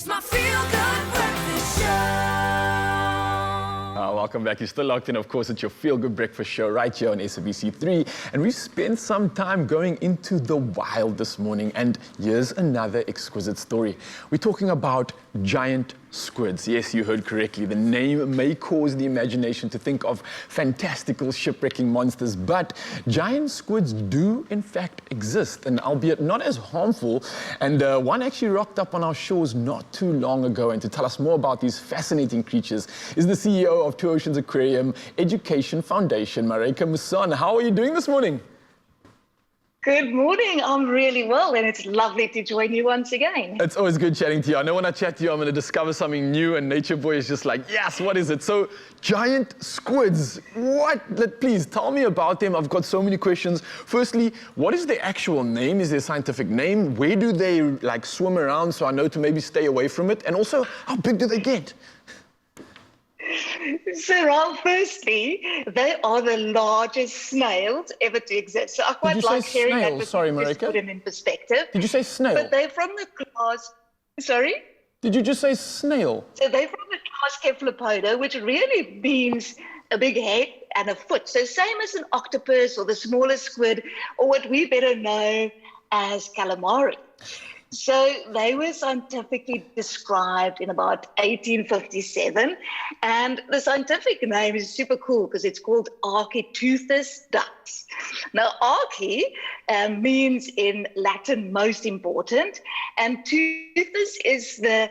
It's my feel-good breakfast show. Welcome back. You're still locked in, of course, at your Feel Good Breakfast show right here on SABC3. And we spent some time going into the wild this morning. And here's another exquisite story. We're talking about giant squids. Yes, you heard correctly. The name may cause the imagination to think of fantastical shipwrecking monsters, but giant squids do in fact exist, and albeit not as harmful. And one actually rocked up on our shores not too long ago. And to tell us more about these fascinating creatures is the CEO of Two Oceans Aquarium Education Foundation, Marika Musan. How are you doing this morning? Good morning. I'm really well, and it's lovely to join you once again. It's always good chatting to you. I know when I chat to you, I'm going to discover something new, and Nature Boy is just like, yes, what is it? So, giant squids, what? Please tell me about them. I've got so many questions. Firstly, what is their actual name? Is their scientific name? Where do they like swim around so I know to maybe stay away from it? And also, how big do they get? So, Ralph, firstly, they are the largest snails ever to exist. So I quite like hearing that, but sorry, just Marika. put them in perspective. Did you say snail? But they're from the class, sorry? Did you just say snail? So they're from the class Cephalopoda, which really means a big head and a foot. So same as an octopus or the smallest squid, or what we better know as calamari. So they were scientifically described in about 1857, and the scientific name is super cool because it's called Architeuthis ducts. Now, archi means in Latin most important, and teuthis is the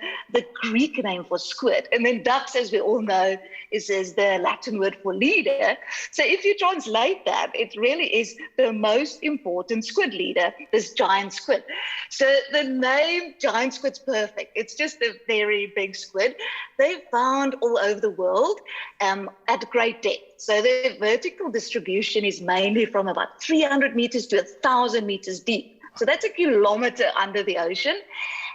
Greek name for squid, and then ducts, as we all know, is the Latin word for leader. So if you translate that, it really is the most important squid leader, this giant squid. So the name giant squid's perfect. It's just a very big squid. They're found all over the world at great depth. So their vertical distribution is mainly from about 300 meters to 1,000 meters deep. So that's a kilometer under the ocean.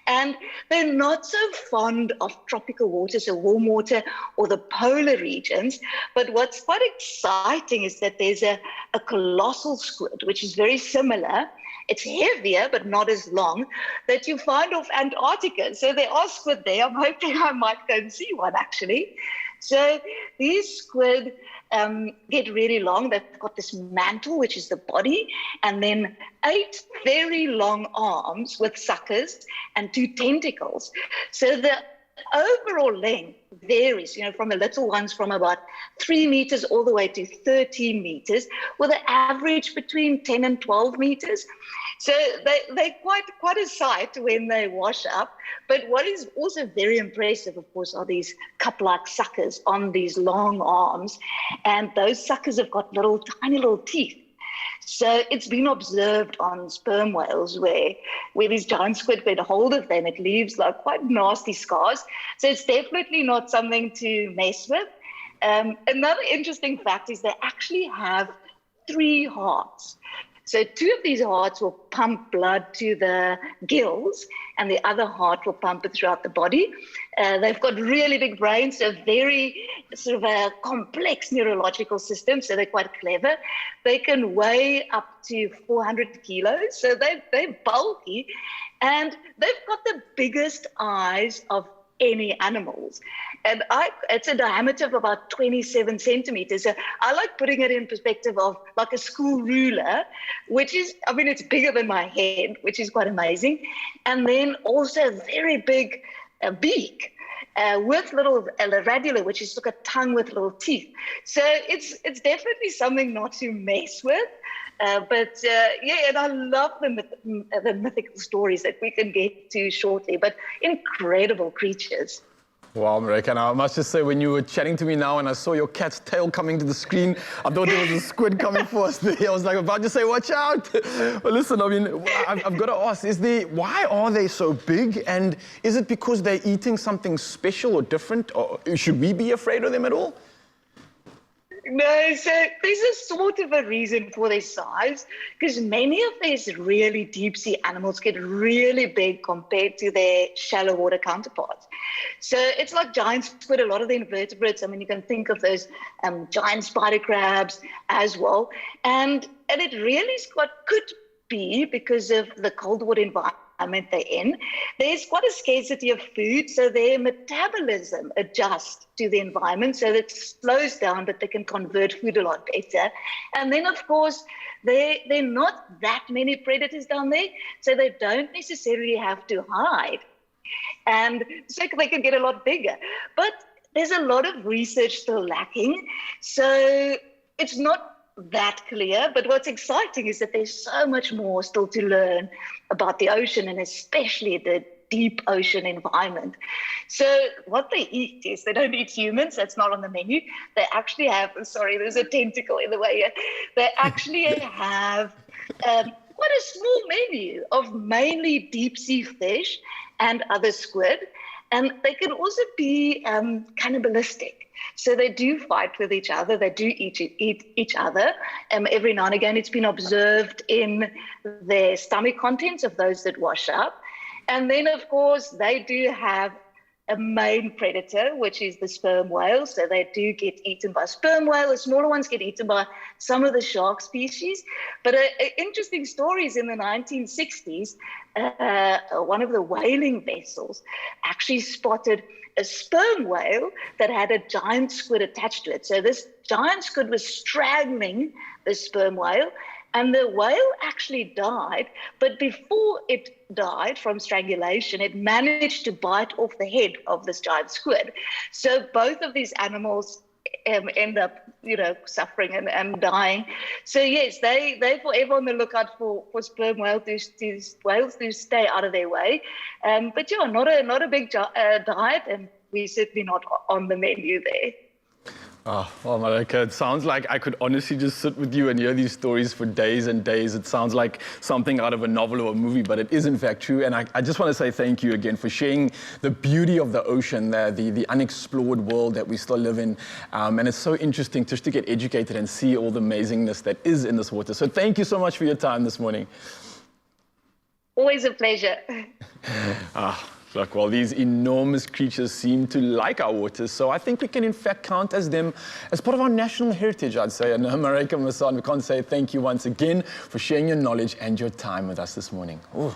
And they're not so fond of tropical water, so warm water or the polar regions. But what's quite exciting is that there's a colossal squid, which is very similar. It's heavier, but not as long, that you find off Antarctica. So there are squid there. I'm hoping I might go and see one, actually. So these squid get really long. They've got this mantle, which is the body, and then 8 very long arms with suckers and 2 tentacles. So the overall length varies, from the little ones from about 3 meters all the way to 13 meters, with an average between 10 and 12 meters. So they're quite a sight when they wash up. But what is also very impressive, of course, are these cup-like suckers on these long arms. And those suckers have got tiny little teeth. So it's been observed on sperm whales where these giant squid get a hold of them, it leaves like quite nasty scars. So it's definitely not something to mess with. Another interesting fact is they actually have 3 hearts. So 2 of these hearts will pump blood to the gills, and the other heart will pump it throughout the body. They've got really big brains, so very sort of a complex neurological system, so they're quite clever. They can weigh up to 400 kilos, so they're bulky, and they've got the biggest eyes of any animals. And it's a diameter of about 27 centimeters. So I like putting it in perspective of like a school ruler, which is, it's bigger than my head, which is quite amazing. And then also a very big beak with little radula, which is like a tongue with little teeth. So it's definitely something not to mess with. But and I love the mythical stories that we can get to shortly, but incredible creatures. Wow, Marika, and I must just say, when you were chatting to me now and I saw your cat's tail coming to the screen, I thought there was a squid coming for us there. I was like about to say, watch out. But listen, I've got to ask, why are they so big? And is it because they're eating something special or different? Or should we be afraid of them at all? No, so there's a sort of a reason for their size, because many of these really deep sea animals get really big compared to their shallow water counterparts. So it's like giant squid, a lot of the invertebrates. You can think of those giant spider crabs as well. And it really could be because of the cold water environment environment they're in. There's quite a scarcity of food, so their metabolism adjusts to the environment, so it slows down, but they can convert food a lot better. And then, of course, there are not that many predators down there, so they don't necessarily have to hide. And so they can get a lot bigger. But there's a lot of research still lacking, so it's not that clear. But what's exciting is that there's so much more still to learn about the ocean, and especially the deep ocean environment. So what they eat is, they don't eat humans. That's not on the menu. They actually have, sorry, there's a tentacle in the way here. They actually have quite a small menu of mainly deep sea fish and other squid. And they can also be cannibalistic. So they do fight with each other. They do eat each other. Every now and again, it's been observed in their stomach contents of those that wash up. And then, of course, they do have a main predator, which is the sperm whale. So they do get eaten by sperm whale. The smaller ones get eaten by some of the shark species. But interesting stories in the 1960s, one of the whaling vessels actually spotted a sperm whale that had a giant squid attached to it. So this giant squid was strangling the sperm whale, and the whale actually died. But before it died from strangulation, it managed to bite off the head of this giant squid. So both of these animals end up, suffering and dying. So yes, they're forever on the lookout for sperm whales to stay out of their way. But yeah, not a big diet, and we're certainly not on the menu there. Oh, well, Marika, it sounds like I could honestly just sit with you and hear these stories for days and days. It sounds like something out of a novel or a movie, but it is in fact true. And I just want to say thank you again for sharing the beauty of the ocean, the unexplored world that we still live in. And it's so interesting just to get educated and see all the amazingness that is in this water. So thank you so much for your time this morning. Always a pleasure. Look, well, these enormous creatures seem to like our waters, so I think we can in fact count as them as part of our national heritage, I'd say. And Marika Masan, we can't say thank you once again for sharing your knowledge and your time with us this morning. Ooh.